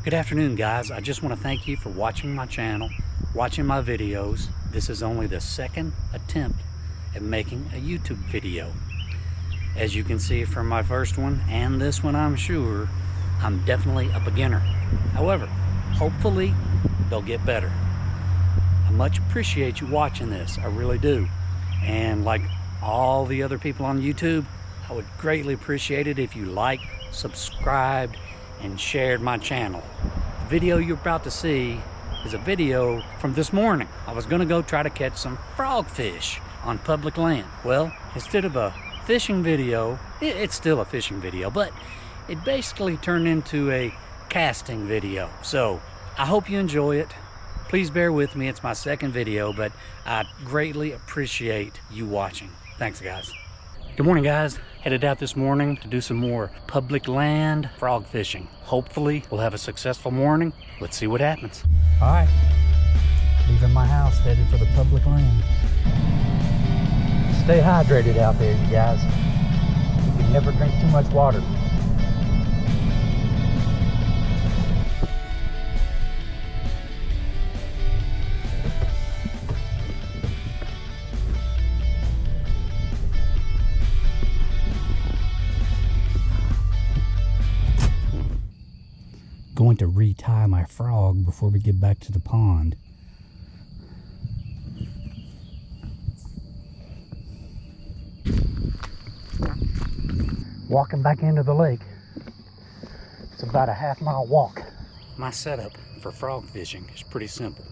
Good afternoon, guys. I just want to thank you for watching my channel, watching my videos. This is only the second attempt at making a YouTube video. As you can see from my first one and this one, I'm sure I'm definitely a beginner. However, hopefully they'll get better. I much appreciate you watching this, I really do. And like all the other people on YouTube, I would greatly appreciate it if you liked, subscribed, and shared my channel. The video you're about to see is a video from this morning. I was gonna go try to catch some frogfish on public land. Well, instead of a fishing video, it's still a fishing video, but it basically turned into a casting video. So I hope you enjoy it. Please bear with me, it's my second video, but I greatly appreciate you watching. Thanks, guys. Good morning, guys. Headed out this morning to do some more public land frog fishing. Hopefully we'll have a successful morning. Let's see what happens. All right, leaving my house, headed for the public land. Stay hydrated out there, you guys. You can never drink too much water. Going to retie my frog before we get back to the pond. Walking back into the lake. It's about a half-mile walk. My setup for frog fishing is pretty simple.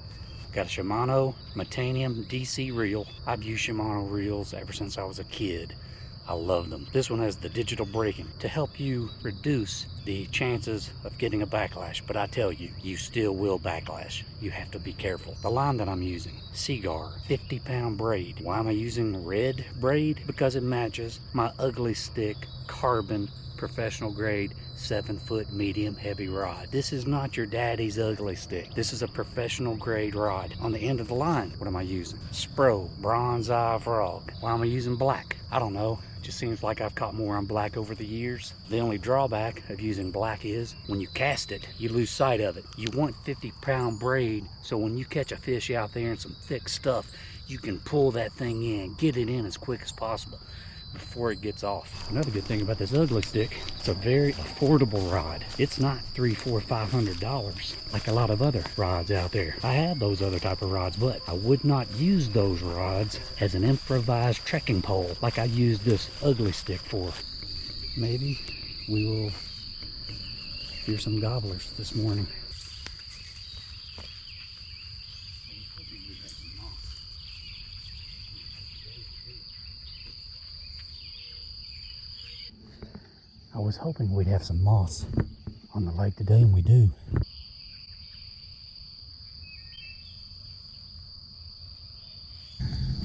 Got a Shimano Titanium DC reel. I've used Shimano reels ever since I was a kid. I love them. This one has the digital braking to help you reduce the chances of getting a backlash. But I tell you, you still will backlash. You have to be careful. The line that I'm using, Seagaur, 50-pound braid. Why am I using red braid? Because it matches my ugly stick carbon professional grade 7-foot medium heavy rod. This is not your daddy's ugly stick. This is a professional grade rod. On the end of the line, what am I using? Spro bronze eye frog. Why am I using black? I don't know. Just seems like I've caught more on black over the years. The only drawback of using black is when you cast it, you lose sight of it. You want 50-pound braid, so when you catch a fish out there in some thick stuff, you can pull that thing in, get it in as quick as possible before it gets off. Another good thing about this ugly stick, it's a very affordable rod. It's not $300, $400, $500 like a lot of other rods out there. I have those other type of rods, but I would not use those rods as an improvised trekking pole like I used this ugly stick for. Maybe we will hear some gobblers this morning. I was hoping we'd have some moss on the lake today, and we do.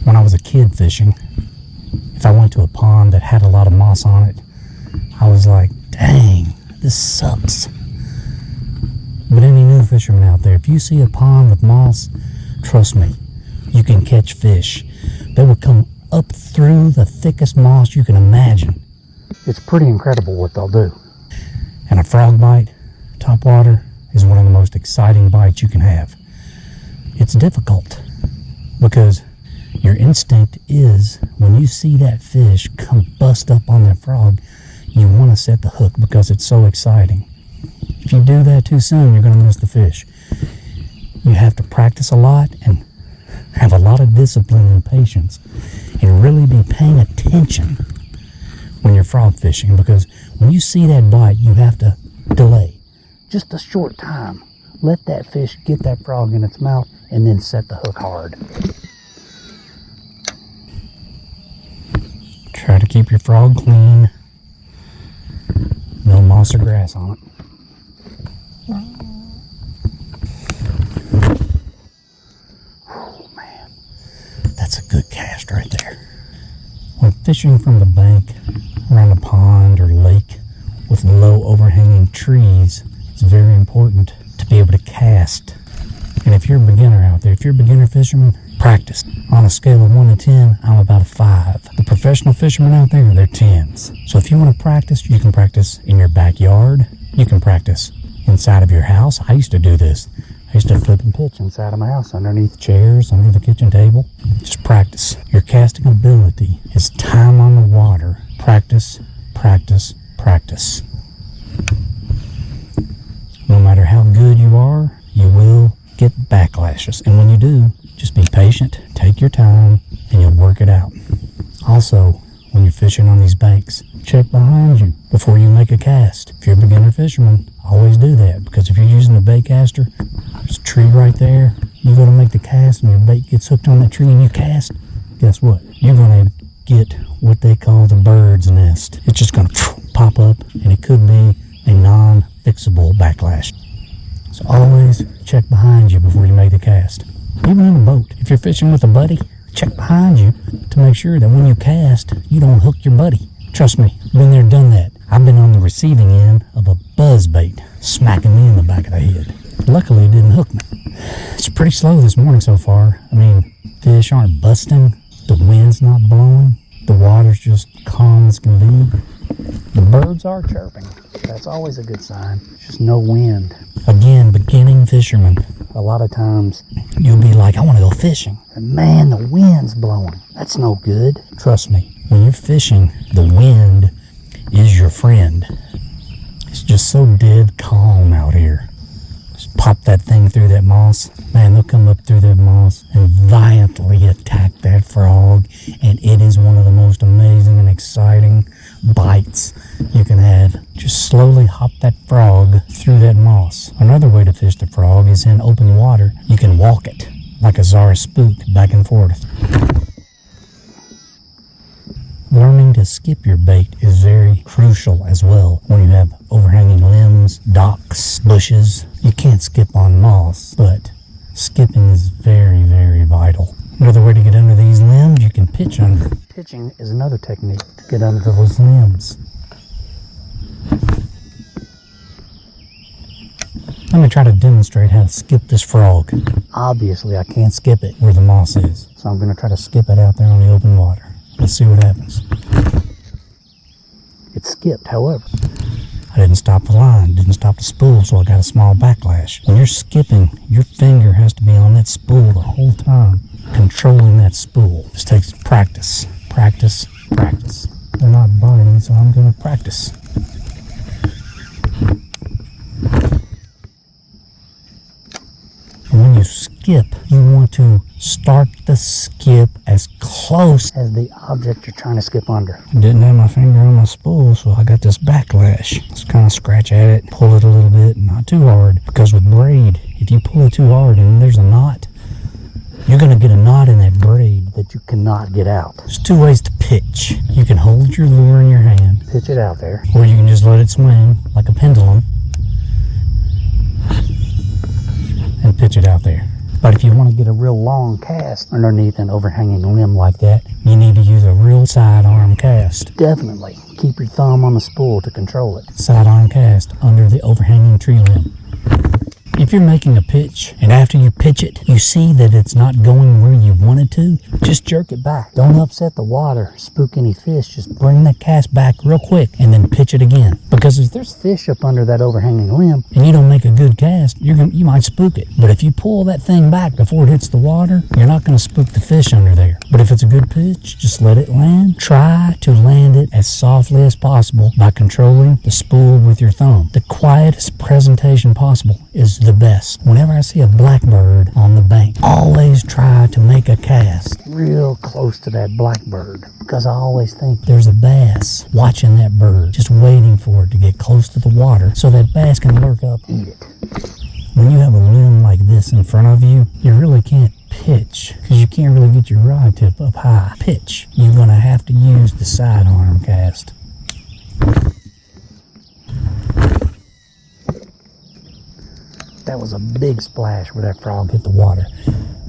When I was a kid fishing, if I went to a pond that had a lot of moss on it, I was like, dang, this sucks. But any new fisherman out there, if you see a pond with moss, trust me, you can catch fish. They will come up through the thickest moss you can imagine. It's pretty incredible what they'll do. And a frog bite, topwater, is one of the most exciting bites you can have. It's difficult because your instinct is when you see that fish come bust up on that frog, you want to set the hook because it's so exciting. If you do that too soon, you're going to miss the fish. You have to practice a lot and have a lot of discipline and patience and really be paying attention when you're frog fishing, because when you see that bite, you have to delay just a short time. Let that fish get that frog in its mouth and then set the hook hard. Try to keep your frog clean. No moss or grass on it. Oh man, that's a good cast right there. When fishing from the bank, around a pond or lake with low overhanging trees, it's very important to be able to cast. And if you're a beginner out there, if you're a beginner fisherman, practice. On a scale of 1 to 10, I'm about a 5. The professional fishermen out there, they're 10s. So if you want to practice, you can practice in your backyard, you can practice in inside of your house. I used to do this. I used to flip and pitch inside of my house, underneath chairs, under the kitchen table. Just practice. Your casting ability is time on the water. Practice, practice, practice. No matter how good you are, you will get backlashes. And when you do, just be patient, take your time, and you'll work it out. Also, when you're fishing on these banks, check behind you before you make a cast. If you're a beginner fisherman, always do that, because if you're using a bait caster, there's a tree right there, you go to make the cast and your bait gets hooked on that tree and you cast, guess what? You're going to get what they call the bird's nest. It's just going to pop up, and it could be a non-fixable backlash. So always check behind you before you make the cast. Even in a boat, if you're fishing with a buddy, check behind you to make sure that when you cast, you don't hook your buddy. Trust me, been there, done that. I've been on the receiving end of a buzz bait smacking me in the back of the head. Luckily, it didn't hook me. It's pretty slow this morning so far. I mean, fish aren't busting, the wind's not blowing, the water's just calm as can be. The birds are chirping. That's always a good sign. Just no wind. Again, beginning fishermen, a lot of times you'll be like, I want to go fishing. And man, the wind's blowing. That's no good. Trust me, when you're fishing, the wind is your friend. It's just so dead calm out here. Just pop that thing through that moss. Man, they'll come up through that moss and violently attack that frog. And it is one of the most amazing and exciting bites you can have. Just slowly hop that frog through that moss. Another way to fish the frog is in open water. You can walk it like a Zara spook back and forth. Learning to skip your bait is very crucial as well. When you have overhanging limbs, docks, bushes, you can't skip on moss, but skipping is very, very vital. Another way to get under these limbs, you can pitch under. Pitching is another technique to get under those limbs. Let me try to demonstrate how to skip this frog. Obviously, I can't skip it where the moss is, so I'm going to try to skip it out there on the open water. Let's see what happens. It skipped, however. I didn't stop the line, didn't stop the spool, so I got a small backlash. When you're skipping, your finger has to be on that spool the whole time, controlling that spool. This takes practice, practice, practice. They're not biting, so I'm going to practice. And when you skip, you want to start the skip as close as the object you're trying to skip under. I didn't have my finger on my spool, so I got this backlash. Just kind of scratch at it, pull it a little bit, not too hard. Because with braid, if you pull it too hard and there's a knot, you're going to get a knot in that braid that you cannot get out. There's two ways to pitch. You can hold your lure in your hand, pitch it out there, or you can just let it swing like a pendulum and pitch it out there. But if you want to get a real long cast underneath an overhanging limb like that, you need to use a real sidearm cast. Definitely keep your thumb on the spool to control it. Sidearm cast under the overhanging tree limb. If you're making a pitch, and after you pitch it, you see that it's not going where you want it to, just jerk it back. Don't upset the water, spook any fish. Just bring that cast back real quick, and then pitch it again. Because if there's fish up under that overhanging limb, and you don't make a good cast, you might spook it. But if you pull that thing back before it hits the water, you're not going to spook the fish under there. But if it's a good pitch, just let it land. Try to land it as softly as possible by controlling the spool with your thumb. The quietest presentation possible is the best. Whenever I see a blackbird on the bank, always try to make a cast real close to that blackbird, because I always think there's a bass watching that bird, just waiting for it to get close to the water so that bass can lurk up and eat it. When you have a limb like this in front of you, you really can't pitch because you can't really get your rod tip up high. Pitch, you're going to have to use the sidearm cast. That was a big splash where that frog hit the water.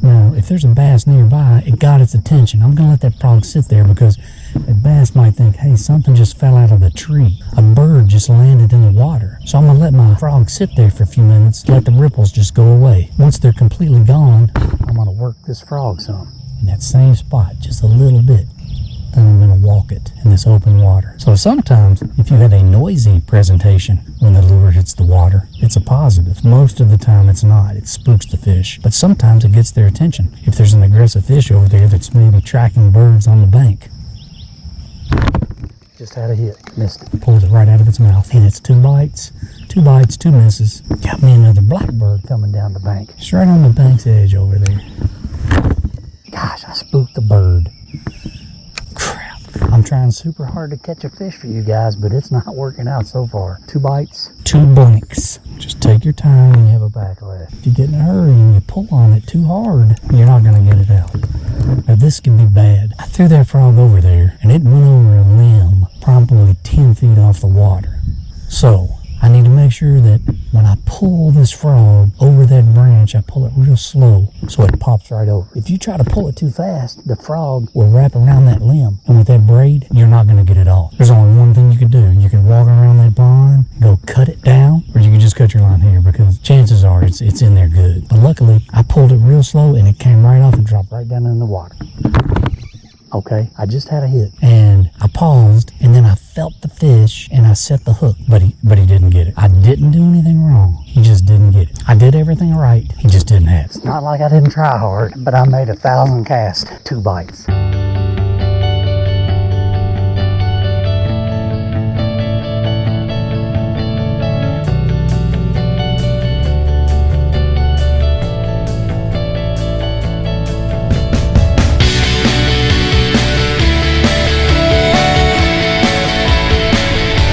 Now, if there's a bass nearby, it got its attention. I'm going to let that frog sit there because that bass might think, hey, something just fell out of the tree. A bird just landed in the water. So I'm going to let my frog sit there for a few minutes, let the ripples just go away. Once they're completely gone, I'm going to work this frog some in that same spot, just a little bit. then I'm going to walk it in this open water. So sometimes if you have a noisy presentation when the lure hits the water, it's a positive. Most of the time it's not. It spooks the fish. But sometimes it gets their attention. If there's an aggressive fish over there that's maybe tracking birds on the bank. Just had a hit. Missed it. Pulled it right out of its mouth. And it's 2 bites. 2 bites, 2 misses. Got me another blackbird coming down the bank. It's right on the bank's edge over there. Gosh, I spooked the bird. Crap. I'm trying super hard to catch a fish for you guys, but it's not working out so far. 2 bites, 2 blinks. Just take your time when you have a backlash. If you get in a hurry and you pull on it too hard, you're not going to get it out. Now this can be bad. I threw that frog over there, and it went over a limb probably 10 feet off the water. So I need to make sure that when I pull this frog over that branch, I pull it real slow so it pops right over. If you try to pull it too fast, the frog will wrap around that limb. And with that braid, you're not going to get it off. There's only one thing you can do. You can walk around that pond, go cut it down, or you can just cut your line here because chances are it's in there good. But luckily, I pulled it real slow and it came right off and dropped right down in the water. Okay, I just had a hit, and I paused, and then I felt the fish, and I set the hook, but he didn't get it. I didn't do anything wrong. He just didn't get it. I did everything right. He just didn't have it. It's not like I didn't try hard, but I made 1,000 casts, 2 bites.